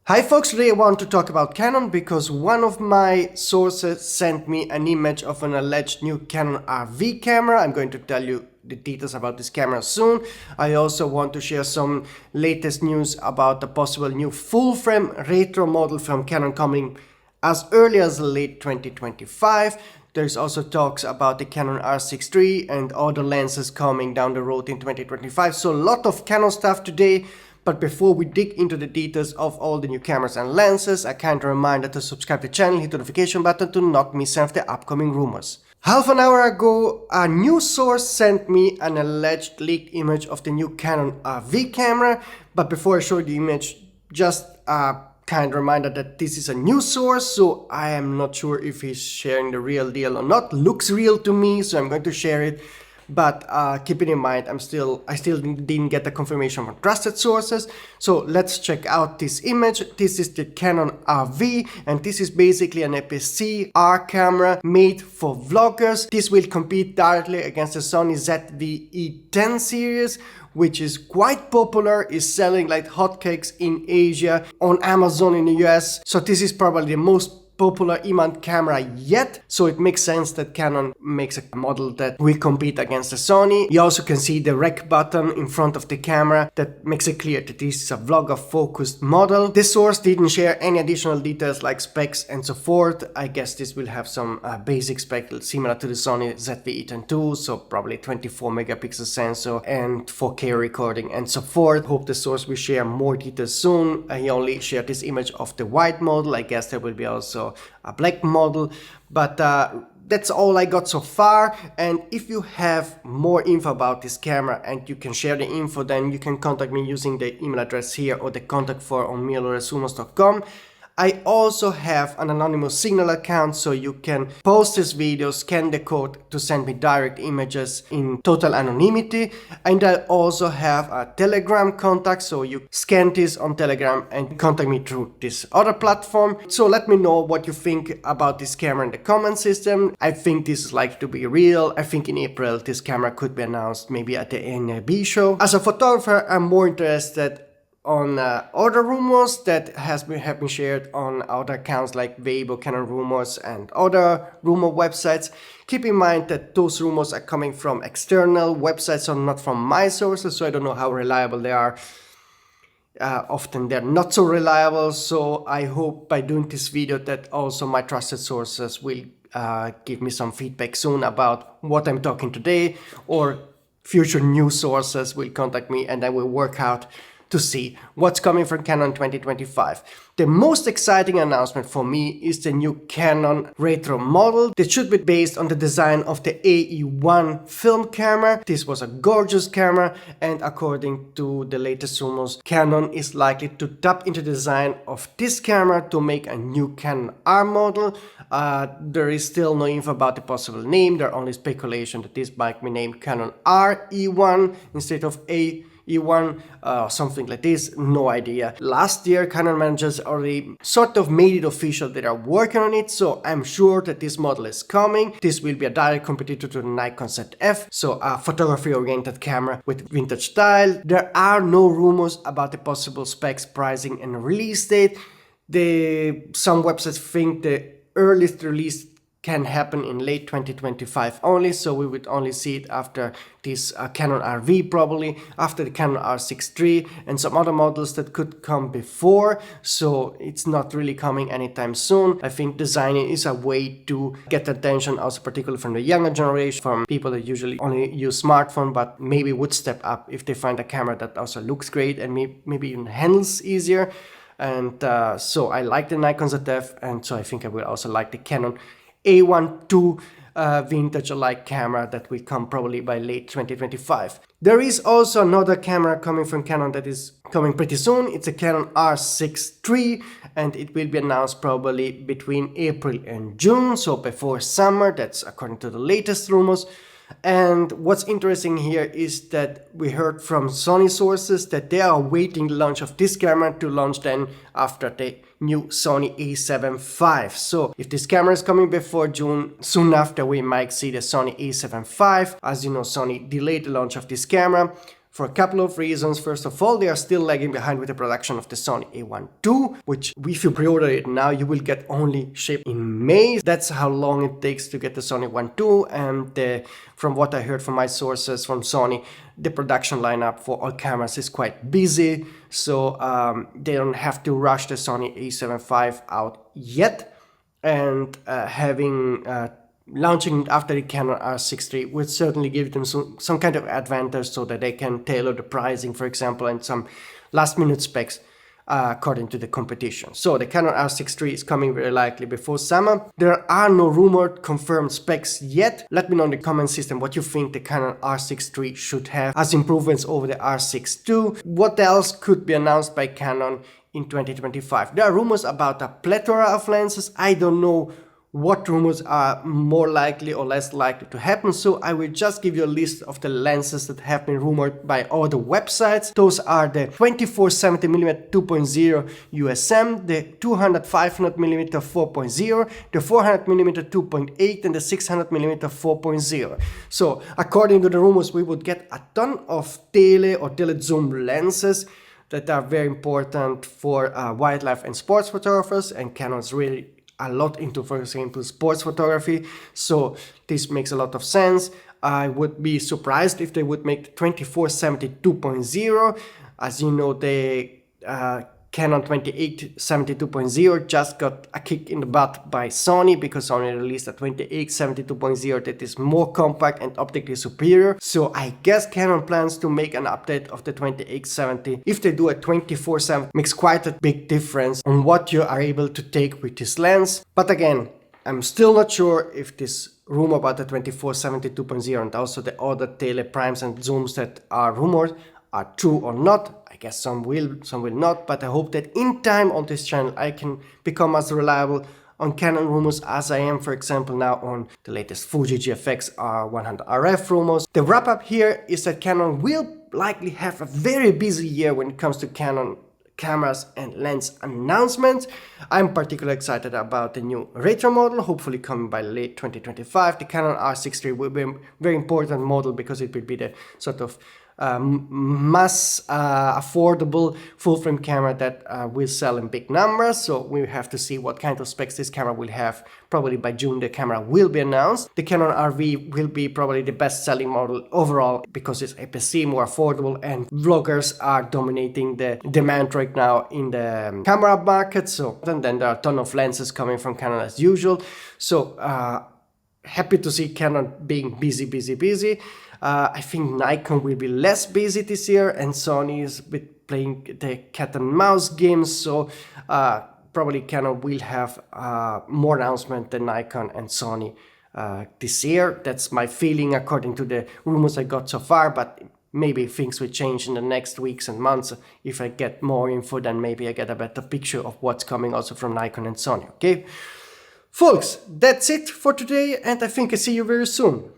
Hi folks, today I want to talk about Canon because one of my sources sent me an image of an alleged new Canon RV camera. I'm going to tell you the details about this camera soon. I also want to share some latest news about the possible new full-frame retro model from Canon coming as early as late 2025. There's also talks about the Canon R6 III and other lenses coming down the road in 2025. So a lot of Canon stuff today. But before we dig into the details of all the new cameras and lenses, I kindly remind you to subscribe to the channel, hit the notification button to not miss any of the upcoming rumors. Half an hour ago, a news source sent me an alleged leaked image of the new Canon RV camera. But before I show you the image, just a kind reminder that this is a news source, so I am not sure if he's sharing the real deal or not. Looks real to me, so I'm going to share it. But keeping in mind, I still didn't get the confirmation from trusted sources. So let's check out this image. This is the Canon RV, and this is basically an aps-c R camera made for vloggers. This will compete directly against the Sony ZV-E10 series, which is quite popular, is selling like hotcakes in Asia, on Amazon in the US. So this is probably the most popular E-mount camera yet, so it makes sense that Canon makes a model that will compete against the Sony. You also can see the rec button in front of the camera that makes it clear that this is a vlogger focused model. This source didn't share any additional details like specs and so forth. I guess this will have some basic specs similar to the Sony ZV-E10 II, so probably 24 megapixel sensor and 4K recording and so forth. Hope the source will share more details soon. He only shared this image of the white model. I guess there will be also a black model, but that's all I got so far. And if you have more info about this camera and you can share the info, then you can contact me using the email address here or the contact form on mieleresumos.com. I also have an anonymous Signal account, so you can post this video, scan the code to send me direct images in total anonymity. And I also have a Telegram contact, so you scan this on Telegram and contact me through this other platform. So let me know what you think about this camera in the comment system. I think this is likely to be real. I think in April this camera could be announced maybe at the NAB show. As a photographer, I'm more interested on other rumors that have been shared on other accounts like Weibo, Canon Rumors and other rumor websites. Keep in mind that those rumors are coming from external websites, so not from my sources, so I don't know how reliable they are. Often they're not so reliable, so I hope by doing this video that also my trusted sources will give me some feedback soon about what I'm talking today, or future news sources will contact me and I will work out to see what's coming from Canon 2025. The most exciting announcement for me is the new Canon retro model that should be based on the design of the AE1 film camera. This was a gorgeous camera, and according to the latest rumors, Canon is likely to tap into the design of this camera to make a new Canon R model. There is still no info about the possible name. There are only speculation that this might be named Canon RE1 instead of E1, something like this, no idea. Last year, Canon managers already sort of made it official that they are working on it, so I'm sure that this model is coming. This will be a direct competitor to the Nikon ZF, so a photography-oriented camera with vintage style. There are no rumors about the possible specs, pricing and release date. Some websites think the earliest release can happen in late 2025 only, so we would only see it after this Canon RV, probably after the Canon R6 III and some other models that could come before, so it's not really coming anytime soon. I think designing is a way to get attention, also particularly from the younger generation, from people that usually only use smartphone but maybe would step up if they find a camera that also looks great and maybe even handles easier. And so I like the Nikon ZF, and so I think I will also like the Canon A1 II vintage-alike camera that will come probably by late 2025. There is also another camera coming from Canon that is coming pretty soon. It's a Canon R6 III, and it will be announced probably between April and June, so before summer. That's according to the latest rumors. And what's interesting here is that we heard from Sony sources that they are awaiting the launch of this camera to launch then after the new Sony a7 IV. So if this camera is coming before June, soon after we might see the Sony a7 IV. As you know, Sony delayed the launch of this camera for a couple of reasons. First of all, they are still lagging behind with the production of the Sony A1 II, which if you pre-order it now, you will get only shipped in May. That's how long it takes to get the Sony A1 II, and from what I heard from my sources from Sony, the production lineup for all cameras is quite busy, so they don't have to rush the Sony A7 IV out yet, and launching after the Canon R6 III would certainly give them some kind of advantage so that they can tailor the pricing, for example, and some last minute specs according to the competition. So the Canon R6 III is coming very likely before summer. There are no rumored confirmed specs yet. Let me know in the comment system what you think the Canon R6 III should have as improvements over the R6 II. What else could be announced by Canon in 2025? There are rumors about a plethora of lenses. I don't know what rumors are more likely or less likely to happen, so I will just give you a list of the lenses that have been rumored by all the websites. Those are the 24-70mm 2.0 USM, the 200-500mm 4.0, the 400mm 2.8, and the 600mm 4.0. So according to the rumors, we would get a ton of tele or telezoom lenses that are very important for wildlife and sports photographers, and Canon's really a lot into, for example, sports photography, so this makes a lot of sense. I would be surprised if they would make the 24-70 2.0. As you know, the Canon 28-70 2.0 just got a kick in the butt by Sony, because Sony released a 28-70 2.0 that is more compact and optically superior. So I guess Canon plans to make an update of the 28-70. If they do a 24-70, makes quite a big difference on what you are able to take with this lens. But again, I'm still not sure if this rumor about the 24-70 2.0 and also the other tele primes and zooms that are rumored are true or not. I guess some will not, but I hope that in time on this channel I can become as reliable on Canon rumors as I am, for example, now on the latest Fuji GFX R100 RF rumors. The wrap up here is that Canon will likely have a very busy year when it comes to Canon cameras and lens announcements. I'm particularly excited about the new retro model, hopefully coming by late 2025. The Canon R6 III will be a very important model because it will be the sort of mass affordable full frame camera that will sell in big numbers. So we have to see what kind of specs this camera will have. Probably by June the camera will be announced. The Canon RV will be probably the best selling model overall because it's aps-c, more affordable, and vloggers are dominating the demand right now in the camera market. So and then there are a ton of lenses coming from Canon as usual. So happy to see Canon being busy. I think Nikon will be less busy this year, and Sony is playing the cat and mouse games, so probably Canon will have more announcement than Nikon and Sony this year. That's my feeling according to the rumors I got so far, but maybe things will change in the next weeks and months. If I get more info, then maybe I get a better picture of what's coming also from Nikon and Sony, okay? Folks, that's it for today, and I think I see you very soon.